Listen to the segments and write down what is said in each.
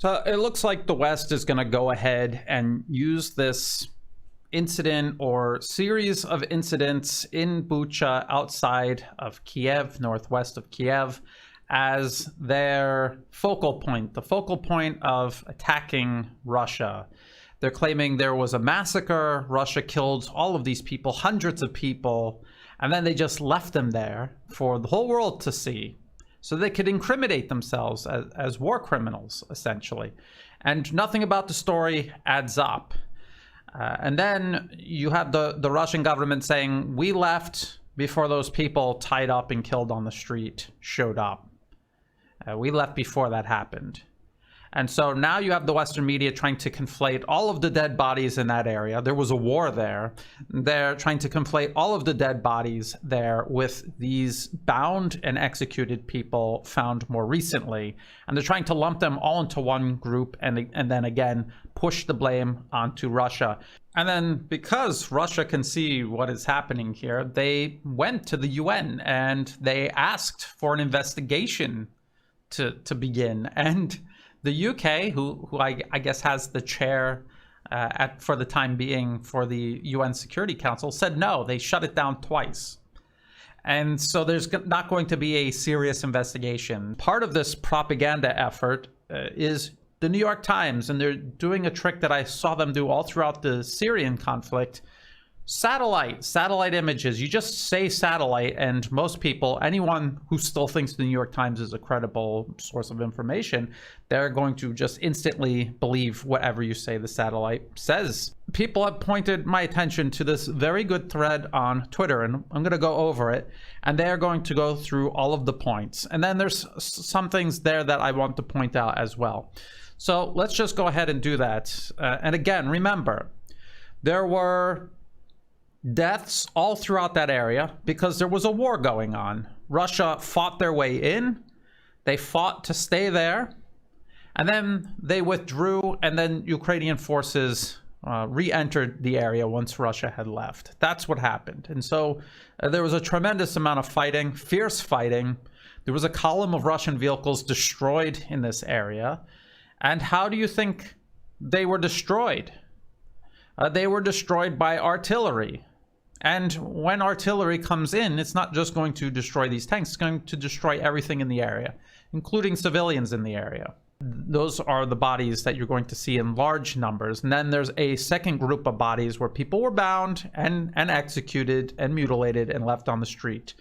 So it looks like the West is going to go ahead and use this incident or series of incidents in Bucha outside of Kiev, northwest of Kiev, as their focal point, the focal point of attacking Russia. They're claiming there was a massacre, Russia killed all of these people, hundreds of people, and then they just left them there for the whole world to see, so they could incriminate themselves as war criminals, essentially. And nothing about the story adds up. And then you have the Russian government saying, we left before those people tied up and killed on the street showed up. We left before that happened. And so now you have the Western media trying to conflate all of the dead bodies in that area. There was a war there. They're trying to conflate all of the dead bodies there with these bound and executed people found more recently. And they're trying to lump them all into one group and then again push the blame onto Russia. And then because Russia can see what is happening here, they went to the UN and they asked for an investigation to begin. And the UK, who I guess has the chair for the time being for the UN Security Council, said no. They shut it down twice. And so there's not going to be a serious investigation. Part of this propaganda effort is the New York Times, and they're doing a trick that I saw them do all throughout the Syrian conflict. Satellite images. You just say satellite, and most people, anyone who still thinks the New York Times is a credible source of information, they're going to just instantly believe whatever you say the satellite says. People have pointed my attention to this very good thread on Twitter, and I'm going to go over it, and they're going to go through all of the points. And then there's some things there that I want to point out as well. So let's just go ahead and do that. And again, remember, there were deaths all throughout that area because there was a war going on. Russia fought their way in. They fought to stay there. And then they withdrew, and then Ukrainian forces re-entered the area once Russia had left. That's what happened. And so there was a tremendous amount of fighting, fierce fighting. There was a column of Russian vehicles destroyed in this area. And how do you think they were destroyed? They were destroyed by artillery. And when artillery comes in, it's not just going to destroy these tanks, it's going to destroy everything in the area, including civilians in the area. Those are the bodies that you're going to see in large numbers. And then there's a second group of bodies where people were bound and executed and mutilated and left on the street.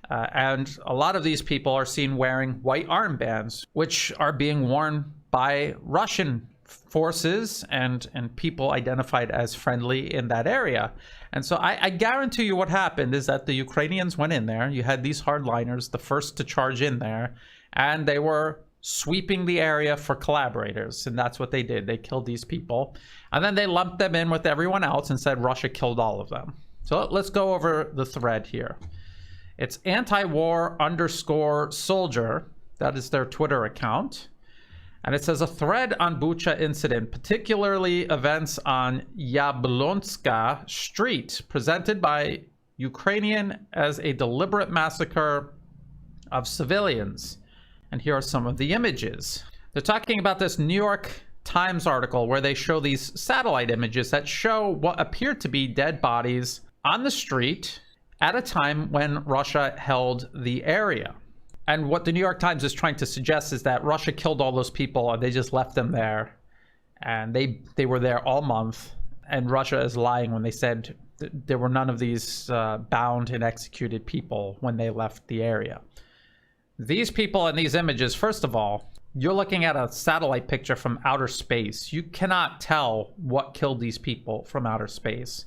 And a lot of these people are seen wearing white armbands, which are being worn by Russian forces and people identified as friendly in that area. And so I guarantee you what happened is that the Ukrainians went in there. You had these hardliners, the first to charge in there, and they were sweeping the area for collaborators. And that's what they did. They killed these people. And then they lumped them in with everyone else and said Russia killed all of them. So let's go over the thread here. It's antiwar_soldier. That is their Twitter account. And it says a thread on Bucha incident, particularly events on Yablonska Street, presented by Ukrainian as a deliberate massacre of civilians. And here are some of the images. They're talking about this New York Times article where they show these satellite images that show what appear to be dead bodies on the street at a time when Russia held the area. And what the New York Times is trying to suggest is that Russia killed all those people and they just left them there. And they were there all month. And Russia is lying when they said there were none of these bound and executed people when they left the area. These people in these images, first of all, you're looking at a satellite picture from outer space. You cannot tell what killed these people from outer space.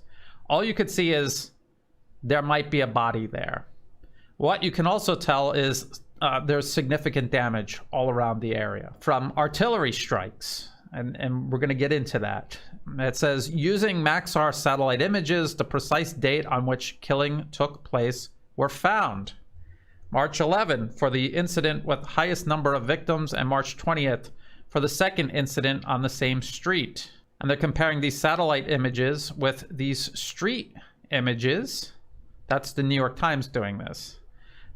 All you could see is there might be a body there. What you can also tell is there's significant damage all around the area from artillery strikes, and we're going to get into that. It says, using Maxar satellite images, the precise date on which killing took place were found. March 11 for the incident with highest number of victims, and March 20th for the second incident on the same street. And they're comparing these satellite images with these street images. That's the New York Times doing this.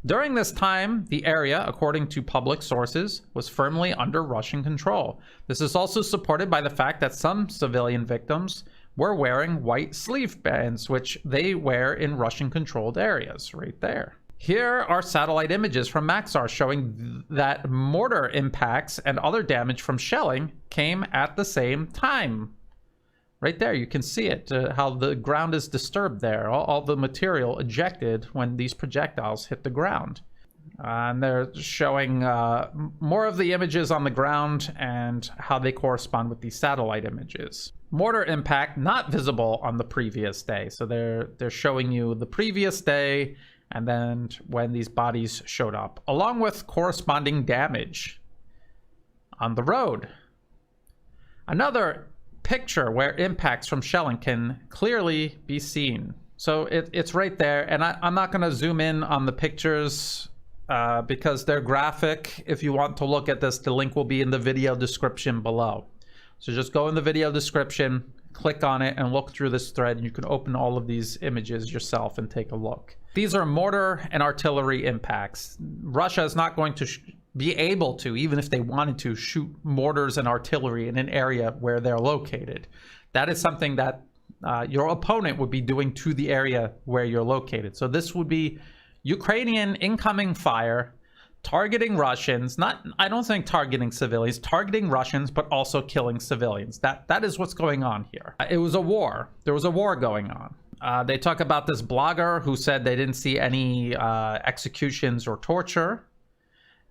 During this time, the area, according to public sources, was firmly under Russian control. This is also supported by the fact that some civilian victims were wearing white sleeve bands, which they wear in Russian-controlled areas, right there. Here are satellite images from Maxar showing that mortar impacts and other damage from shelling came at the same time. Right there, you can see it, how the ground is disturbed there. All the material ejected when these projectiles hit the ground. And they're showing more of the images on the ground and how they correspond with these satellite images. Mortar impact not visible on the previous day. So they're showing you the previous day and then when these bodies showed up, along with corresponding damage on the road. Another picture where impacts from shelling can clearly be seen. So it's right there, and I'm not going to zoom in on the pictures because they're graphic. If you want to look at this, the link will be in the video description below. So just go in the video description, click on it, and look through this thread, and you can open all of these images yourself and take a look. These are mortar and artillery impacts. Russia is not going to be able to, even if they wanted to, shoot mortars and artillery in an area where they're located. That is something that your opponent would be doing to the area where you're located. So this would be Ukrainian incoming fire, targeting Russians, I don't think targeting civilians, targeting Russians, but also killing civilians. That is what's going on here. It was a war. There was a war going on. They talk about this blogger who said they didn't see any executions or torture.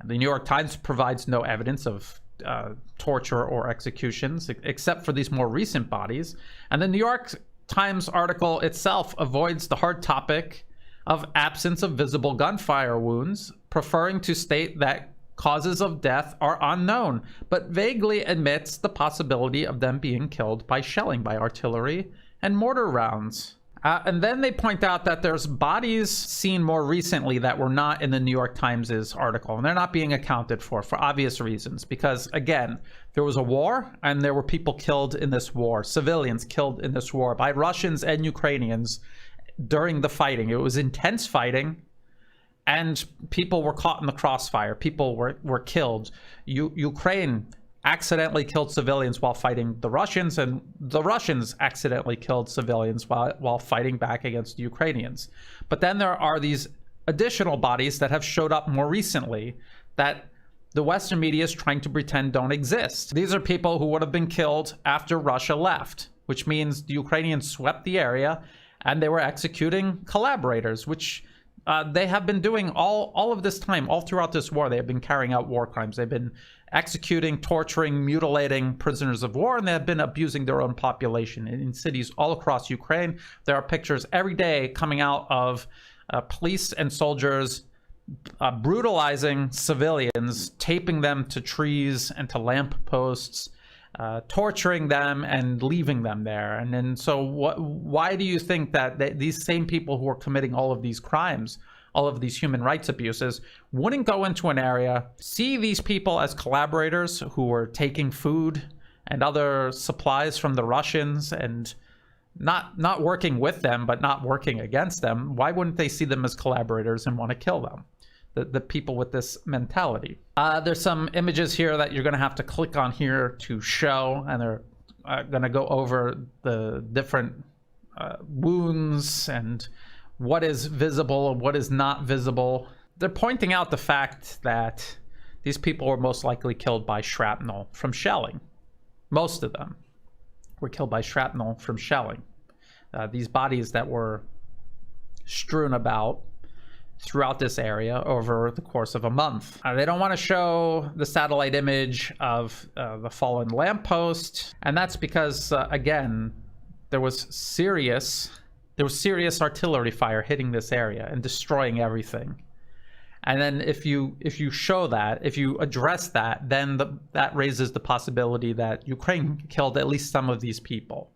The New York Times provides no evidence of torture or executions, except for these more recent bodies. And the New York Times article itself avoids the hard topic of absence of visible gunfire wounds, preferring to state that causes of death are unknown, but vaguely admits the possibility of them being killed by shelling, by artillery and mortar rounds. And then they point out that there's bodies seen more recently that were not in the New York Times' article, and they're not being accounted for obvious reasons, because again, there was a war and there were people killed in this war, civilians killed in this war by Russians and Ukrainians during the fighting. It was intense fighting and people were caught in the crossfire. People were killed. Ukraine accidentally killed civilians while fighting the Russians, and the Russians accidentally killed civilians while fighting back against the Ukrainians. But then there are these additional bodies that have showed up more recently that the Western media is trying to pretend don't exist. These are people who would have been killed after Russia left, which means the Ukrainians swept the area and they were executing collaborators, which they have been doing all of this time, all throughout this war. They have been carrying out war crimes. They've been executing, torturing, mutilating prisoners of war, and they have been abusing their own population in cities all across Ukraine. There are pictures every day coming out of police and soldiers brutalizing civilians, taping them to trees and to lamp posts, torturing them and leaving them there. And then so why do you think that these same people who are committing all of these crimes, all of these human rights abuses, wouldn't go into an area, see these people as collaborators who were taking food and other supplies from the Russians and not working with them, but not working against them? Why wouldn't they see them as collaborators and want to kill them? The people with this mentality. There's some images here that you're going to have to click on here to show, and they're going to go over the different wounds and what is visible and what is not visible. They're pointing out the fact that these people were most likely killed by shrapnel from shelling. Most of them were killed by shrapnel from shelling. These bodies that were strewn about throughout this area over the course of a month. They don't want to show the satellite image of the fallen lamppost, and that's because again, there was serious artillery fire hitting this area and destroying everything. And then if you show that, if you address that, then that raises the possibility that Ukraine killed at least some of these people.